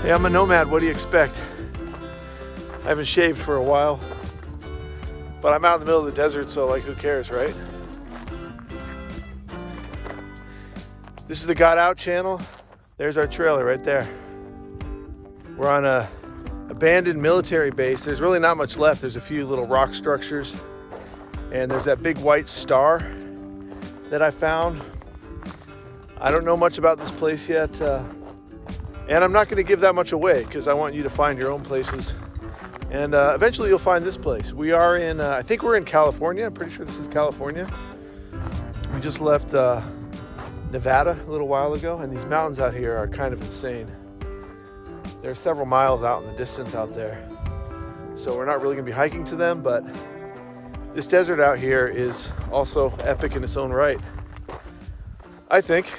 Hey, I'm a nomad. What do you expect? I haven't shaved for a while, but I'm out in the middle of the desert, so like, who cares, right? This is the Got Out channel. There's our trailer right there. We're on a abandoned military base. There's really not much left. There's a few little rock structures, and there's that big white star that I found. I don't know much about this place yet, and I'm not going to give that much away because I want you to find your own places, and eventually you'll find this place. We are in, I think we're in California. I'm pretty sure this is California. We just left Nevada a little while ago, and these mountains out here are kind of insane. They're several miles out in the distance out there, so we're not really going to be hiking to them, but this desert out here is also epic in its own right, I think.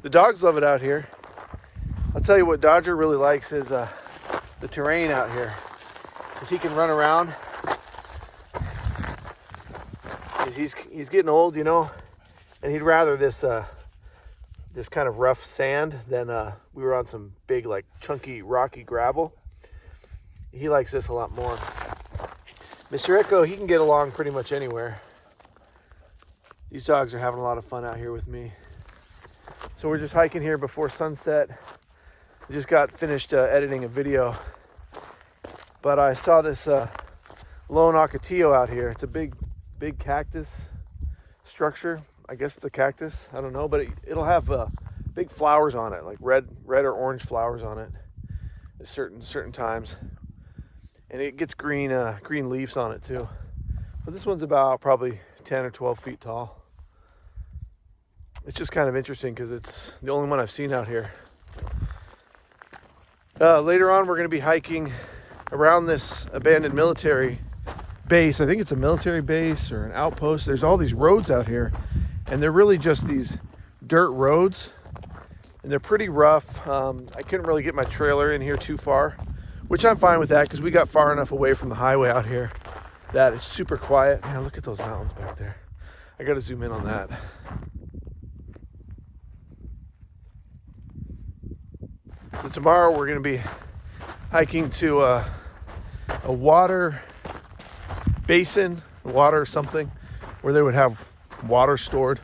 The dogs love it out here. I'll tell you what Dodger really likes is the terrain out here, because he can run around. He's getting old, you know, and he'd rather this kind of rough sand than we were on some big, like, chunky, rocky gravel. He likes this a lot more. Mr. Echo, he can get along pretty much anywhere. These dogs are having a lot of fun out here with me. So we're just hiking here before sunset. I just got finished editing a video, but I saw this lone ocotillo out here. It's a big cactus structure. I guess it's a cactus. I don't know, but it'll have big flowers on it, like red or orange flowers on it at certain times, and it gets green leaves on it too. But this one's about probably 10 or 12 feet tall. It's just kind of interesting because it's the only one I've seen out here. Later on, we're going to be hiking around this abandoned military base. I think it's a military base or an outpost. There's all these roads out here, and they're really just these dirt roads, and they're pretty rough. I couldn't really get my trailer in here too far, which I'm fine with that because we got far enough away from the highway out here that it's super quiet. Man, look at those mountains back there. I got to zoom in on that. So tomorrow we're going to be hiking to a water basin, water something, where they would have water stored.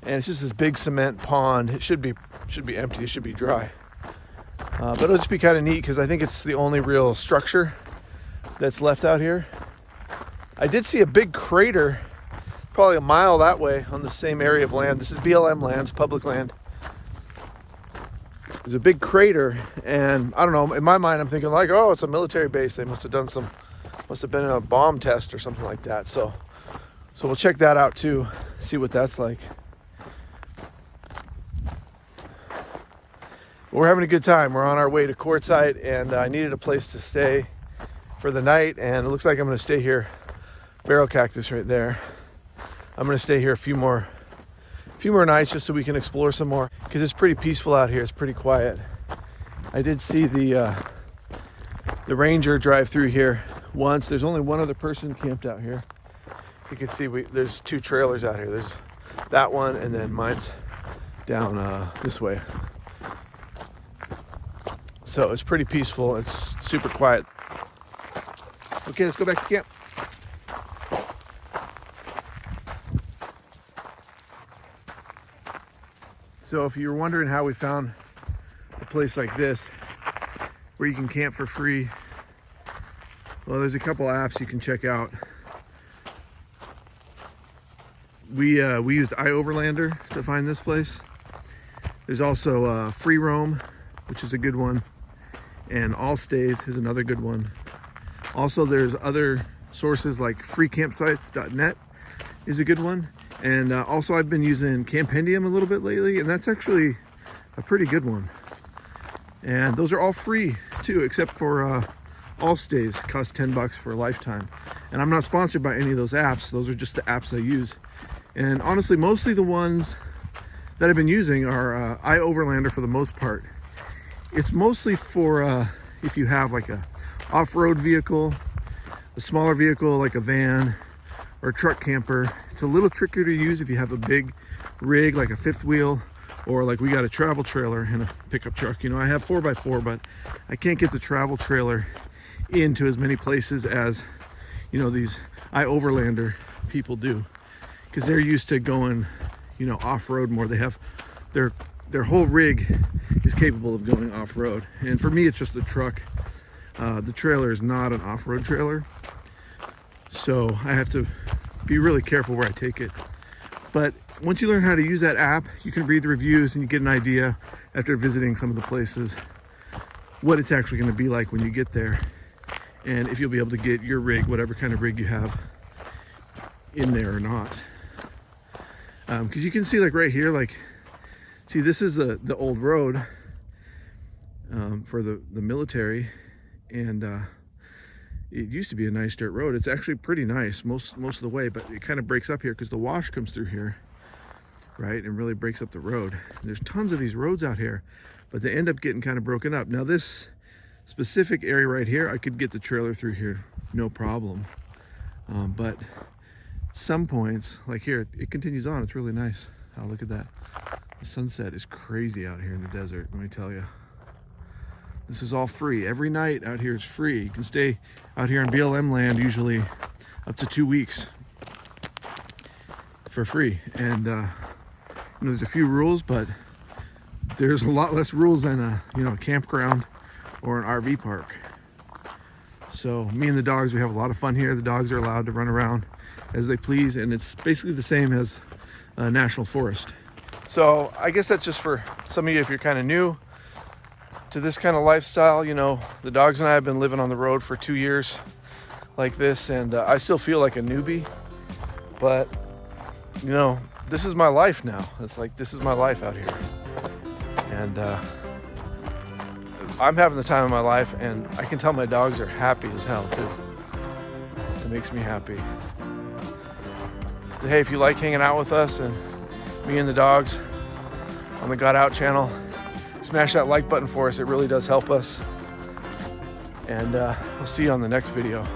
And it's just this big cement pond. It should be empty. It should be dry. But it'll just be kind of neat because I think it's the only real structure that's left out here. I did see a big crater probably a mile that way on the same area of land. This is BLM land, it's public land. There's a big crater, and I don't know, in my mind I'm thinking like, oh, it's a military base. They must have been a bomb test or something like that. So we'll check that out too, see what that's like. We're having a good time. We're on our way to Quartzsite, and I needed a place to stay for the night, and it looks like I'm going to stay here. Barrel cactus right there. I'm going to stay here a few more nights just so we can explore some more, because it's pretty peaceful out here. It's pretty quiet. I did see the ranger drive through here once. There's only one other person camped out here. You can see there's two trailers out here. There's that one, and then mine's down this way. So it's pretty peaceful. It's super quiet. Okay, let's go back to camp. So if you're wondering how we found a place like this where you can camp for free, well, there's a couple apps you can check out. We used iOverlander to find this place. There's also Free Roam, which is a good one, and All Stays is another good one. Also, there's other sources like freecampsites.net is a good one. And also I've been using Campendium a little bit lately, and that's actually a pretty good one. And those are all free too, except for All Stays cost $10 for a lifetime. And I'm not sponsored by any of those apps. Those are just the apps I use. And honestly, mostly the ones that I've been using are iOverlander for the most part. It's mostly for if you have like a off-road vehicle, a smaller vehicle like a van or a truck camper. It's a little trickier to use if you have a big rig like a fifth wheel Or like we got a travel trailer and a pickup truck. You know, I have 4x4, but I can't get the travel trailer into as many places as, you know, these overlander people do, because they're used to going, you know, off-road more. They have their whole rig is capable of going off-road. And for me, it's just the truck. The trailer is not an off-road trailer, so I have to be really careful where I take it. But once you learn how to use that app, you can read the reviews and you get an idea after visiting some of the places what it's actually going to be like when you get there, and if you'll be able to get your rig, whatever kind of rig you have, in there or not. Because you can see, like right here, like, see, this is the old road for the military, and it used to be a nice dirt road. It's actually pretty nice most of the way, but it kind of breaks up here because the wash comes through here, right, and really breaks up the road. There's tons of these roads out here, but they end up getting kind of broken up. Now this specific area right here, I could get the trailer through here no problem, but some points, like here, it continues on. It's really nice. Oh, look at that. The sunset is crazy out here in the desert, let me tell you. This is all free. Every night out here is free. You can stay out here in BLM land usually up to 2 weeks for free. And you know, there's a few rules, but there's a lot less rules than a campground or an RV park. So me and the dogs, we have a lot of fun here. The dogs are allowed to run around as they please, and it's basically the same as a national forest. So I guess that's just for some of you if you're kind of new to this kind of lifestyle. You know, the dogs and I have been living on the road for 2 years like this, and I still feel like a newbie, but you know, this is my life now. It's like, this is my life out here, and I'm having the time of my life, and I can tell my dogs are happy as hell too. It makes me happy. So, hey, if you like hanging out with us and me and the dogs on the Got Out channel, smash that like button for us. It really does help us. And we'll see you on the next video.